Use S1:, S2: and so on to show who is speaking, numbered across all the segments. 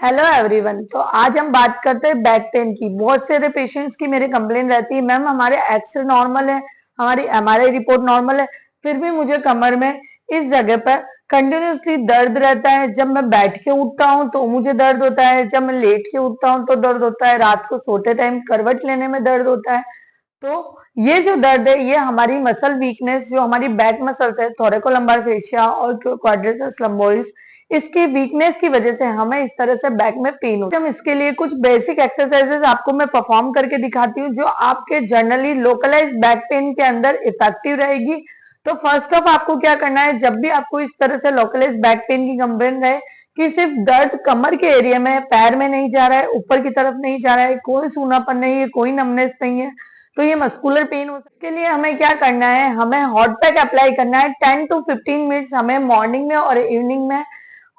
S1: Hello everyone. तो आज हम बात करते हैं बैक पेन की। बहुत सारे पेशेंट्स की मेरे कंप्लेन रहती है, मैम हमारे एक्सरे नॉर्मल है, हमारी एमआरआई रिपोर्ट नॉर्मल है, फिर भी मुझे कमर में इस जगह पर कंटिन्यूसली दर्द रहता है। जब मैं बैठ के उठता हूँ तो मुझे दर्द होता है, जब मैं लेट के उठता हूँ तो दर्द होता है, रात को सोते टाइम करवट लेने में दर्द होता है। तो ये जो दर्द है ये हमारी मसल वीकनेस, जो हमारी बैक मसल्स है, थोरैकोलम्बार फेशिया और क्वाड्रिसेप्स लंबोरिस, इसकी वीकनेस की वजह से हमें इस तरह से बैक में पेन होता है। हम इसके लिए कुछ बेसिक एक्सरसाइजेस आपको मैं परफॉर्म करके दिखाती हूँ जो आपके जनरली लोकलाइज बैक पेन के अंदर इफेक्टिव रहेगी। तो फर्स्ट ऑफ आपको क्या करना है, जब भी आपको इस तरह से लोकलाइज बैक पेन की कंप्लेन रहे कि सिर्फ दर्द कमर के एरिया में, पैर में नहीं जा रहा है, ऊपर की तरफ नहीं जा रहा है, कोई सूनापन नहीं है, कोई नमनेस नहीं है, तो ये मस्कुलर पेन हो सकता है। इसके लिए हमें क्या करना है, हमें हॉट पैक अप्लाई करना है 10 to 15 मिनट्स। हमें मॉर्निंग में और इवनिंग में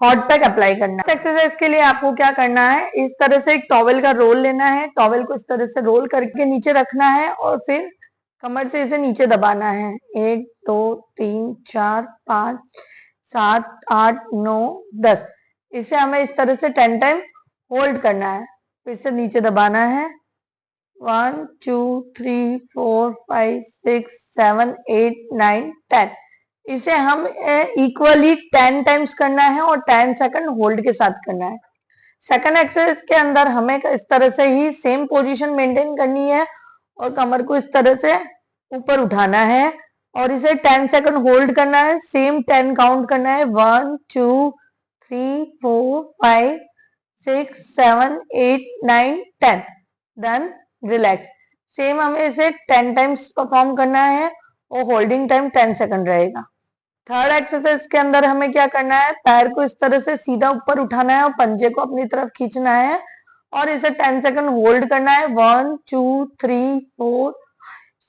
S1: हॉट पैक अप्लाई करना है। एक्सरसाइज के लिए आपको क्या करना है, इस तरह से एक टॉवेल का रोल लेना है, टॉवेल को इस तरह से रोल करके नीचे रखना है और फिर कमर से इसे नीचे दबाना है। 1 2 3 4 5 7 8 9 10। इसे हमें इस तरह से 10 टाइम होल्ड करना है, फिर से नीचे दबाना है। 1 2 3 4 5 6 7 8 9 10। इसे हम इक्वली 10 टाइम्स करना है और 10 सेकंड होल्ड के साथ करना है। सेकंड एक्सरसाइज के अंदर हमें इस तरह से ही सेम पोजीशन मेंटेन करनी है और कमर को इस तरह से ऊपर उठाना है और इसे 10 सेकंड होल्ड करना है। सेम 10 काउंट करना है। 1 2 3 4 5 6 7 8 9 10। Then relax. सेम हमें इसे 10 टाइम्स परफॉर्म करना है और होल्डिंग टाइम 10 सेकंड रहेगा। थर्ड एक्सरसाइज के अंदर हमें क्या करना है, पैर को इस तरह से सीधा ऊपर उठाना है और पंजे को अपनी तरफ खींचना है और इसे 10 सेकंड होल्ड करना है। 1 2 3 4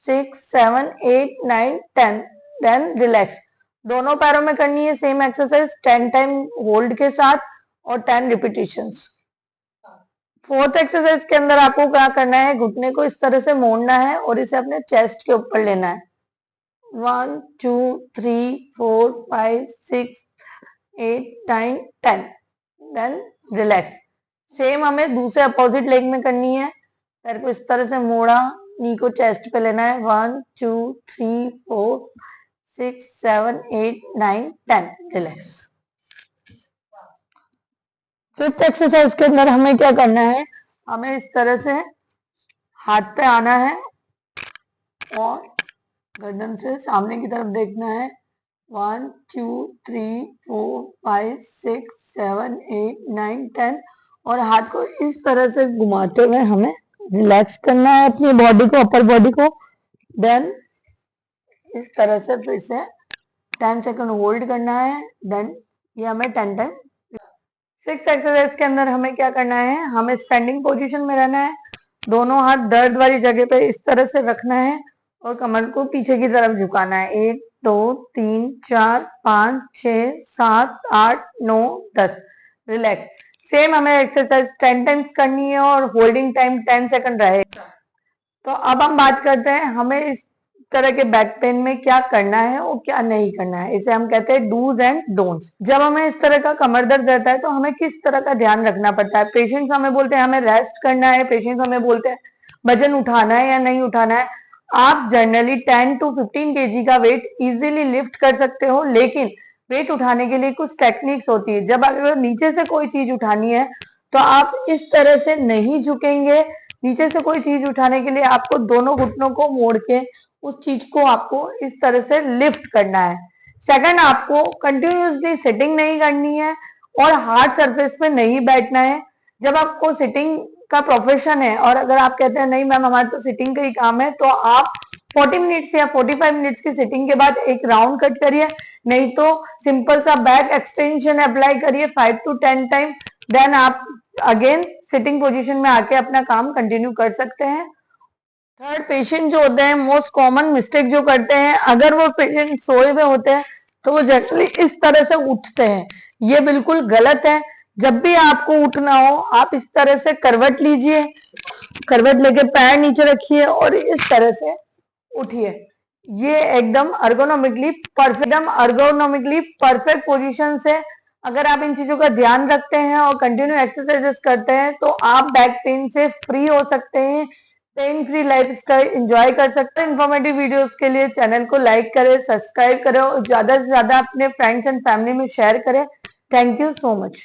S1: 6 7 8 9 10। Then relax. दोनों पैरों में करनी है सेम एक्सरसाइज 10 टाइम होल्ड के साथ और 10 रिपीटेशंस। फोर्थ एक्सरसाइज के अंदर आपको क्या करना है, घुटने को इस तरह से मोड़ना है और इसे अपने चेस्ट के ऊपर लेना है। 1 2 3 4 5 6 8 9 10। Then relax. सेम हमें दूसरे अपोजिट लेग में करनी है। पैर को इस तरह से मोड़ा, नी को चेस्ट पे लेना है। 1 2 3 4 6 7 8 9 10। रिलैक्स। फिफ्थ एक्सरसाइज के अंदर हमें क्या करना है, हमें इस तरह से हाथ पे आना है और गर्दन से सामने की तरफ देखना है। 1 2 3 4 5 6 7 8 9 10 और हाथ को इस तरह से घुमाते हुए हमें रिलैक्स करना है अपनी बॉडी को, अपर बॉडी को। देन इस तरह से फिर से 10 सेकंड होल्ड करना है। देन ये हमें 10 टाइम। सिक्स एक्सरसाइज के अंदर हमें क्या करना है, हमें स्टैंडिंग पोजीशन में रहना है, दोनों हाथ दर्द वाली जगह पे इस तरह से रखना है और कमर को पीछे की तरफ झुकाना है। 1 2 3 4 5 6 7 8 9 10। रिलैक्स। सेम हमें एक्सरसाइज 10 टाइम्स करनी है और होल्डिंग टाइम 10 सेकंड रहेगा। तो अब हम बात करते हैं हमें इस तरह के बैक पेन में क्या करना है और क्या नहीं करना है। इसे हम कहते हैं डूज एंड डोंट्स। जब हमें इस तरह का कमर दर्द रहता है तो हमें किस तरह का ध्यान रखना पड़ता है। पेशेंट्स हमें बोलते हैं हमें रेस्ट करना है, पेशेंट्स हमें बोलते हैं वजन उठाना है या नहीं उठाना है। आप जनरली 10 to 15 kg का वेट इजीली लिफ्ट कर सकते हो, लेकिन वेट उठाने के लिए कुछ टेक्निक्स होती है। जब अगर नीचे से कोई चीज उठानी है तो आप इस तरह से नहीं झुकेंगे। नीचे से कोई चीज उठाने के लिए आपको दोनों घुटनों को मोड़ के उस चीज को आपको इस तरह से लिफ्ट करना है। सेकंड, आपको कंटिन्यूसली सिटिंग नहीं करनी है और हार्ड सरफेस पे नहीं बैठना है। जब आपको सिटिंग का प्रोफेशन है और अगर आप कहते हैं नहीं मैम हमारा तो सिटिंग का ही काम है, तो आप 40 मिनट्स या 45 मिनट्स की सिटिंग के बाद एक राउंड कट करिए, नहीं तो सिंपल सा बैक एक्सटेंशन अप्लाई करिए 5 to 10 टाइम। देन आप अगेन सिटिंग पोजीशन में आके अपना काम कंटिन्यू कर सकते हैं। थर्ड, पेशेंट जो होते हैं मोस्ट कॉमन मिस्टेक जो करते हैं, अगर वो पेशेंट सोए हुए होते हैं तो वो जनरली इस तरह से उठते हैं। ये बिल्कुल गलत है। जब भी आपको उठना हो आप इस तरह से करवट लीजिए, करवट लेके पैर नीचे रखिए और इस तरह से उठिए। ये एकदम अर्गोनॉमिकली परफेक्ट पोजीशन से अगर आप इन चीजों का ध्यान रखते हैं और कंटिन्यू एक्सरसाइजेस करते हैं तो आप बैक पेन से फ्री हो सकते हैं, pain free life style enjoy कर सकते हैं। इन्फॉर्मेटिव वीडियोस के लिए चैनल को लाइक करें, सब्सक्राइब करें और ज्यादा से ज्यादा अपने फ्रेंड्स एंड फैमिली में शेयर करें। Thank you so much.